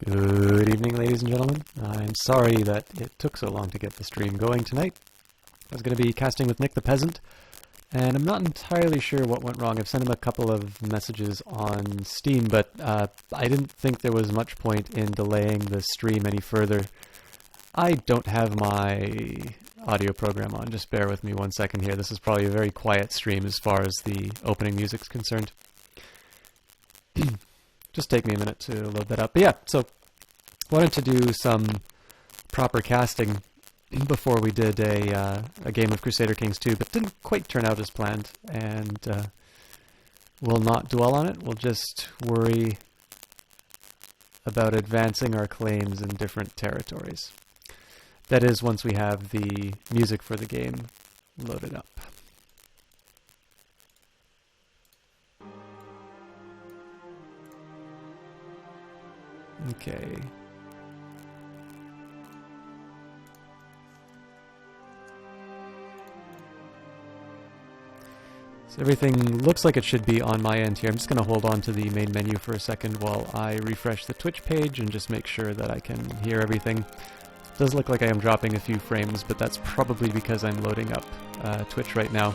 Good evening, ladies and gentlemen. I'm sorry that it took so long to get the stream going tonight. I was going to be casting with Nick the Peasant, and I'm not entirely sure what went wrong. I've sent him a couple of messages on Steam, but I didn't think there was much point in delaying the stream any further. I don't have my audio program on. Just bear with me 1 second here. This is probably a very quiet stream as far as the opening music's concerned. Just take me a minute to load that up. But yeah, so wanted to do some proper casting before we did a game of Crusader Kings 2, but didn't quite turn out as planned, and we'll not dwell on it. We'll just worry about advancing our claims in different territories. That is, once we have the music for the game loaded up. Okay. So everything looks like it should be on my end here. I'm just going to hold on to the main menu for a second while I refresh the Twitch page and just make sure that I can hear everything. It does look like I am dropping a few frames, but that's probably because I'm loading up Twitch right now.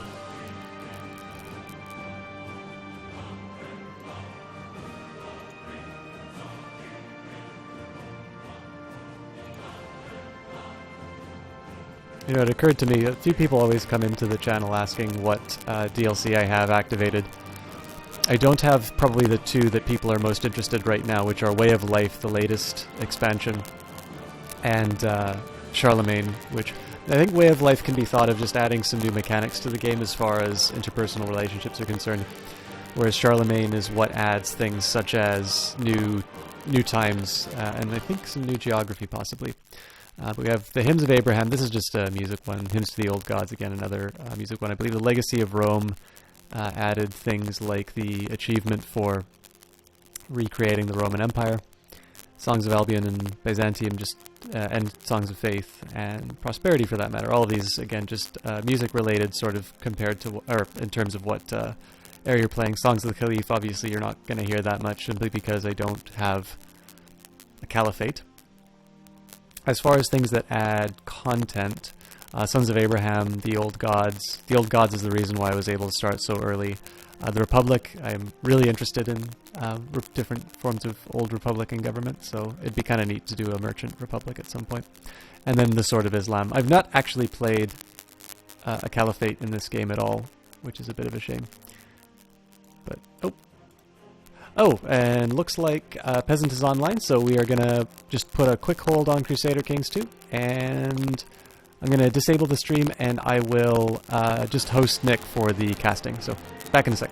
You know, it occurred to me, a few people always come into the channel asking what DLC I have activated. I don't have probably the two that people are most interested right now, which are Way of Life, the latest expansion, and Charlemagne, which I think Way of Life can be thought of just adding some new mechanics to the game as far as interpersonal relationships are concerned, whereas Charlemagne is what adds things such as new times, and I think some new geography possibly. But we have the Hymns of Abraham. This is just a music one. Hymns to the Old Gods, again, another music one. I believe the Legacy of Rome added things like the achievement for recreating the Roman Empire. Songs of Albion and Byzantium, just and Songs of Faith and Prosperity, for that matter. All of these, again, just music-related, sort of compared to, or in terms of what area you're playing. Songs of the Caliph, obviously, you're not going to hear that much, simply because I don't have a caliphate. As far as things that add content, Sons of Abraham, The Old Gods. The Old Gods is the reason why I was able to start so early. The Republic, I'm really interested in different forms of old Republican government, so it'd be kind of neat to do a merchant republic at some point. And then the Sword of Islam. I've not actually played a caliphate in this game at all, which is a bit of a shame. But, Oh, and looks like Peasant is online, so we are going to just put a quick hold on Crusader Kings 2, and I'm going to disable the stream, and I will just host Nick for the casting. So, back in a sec.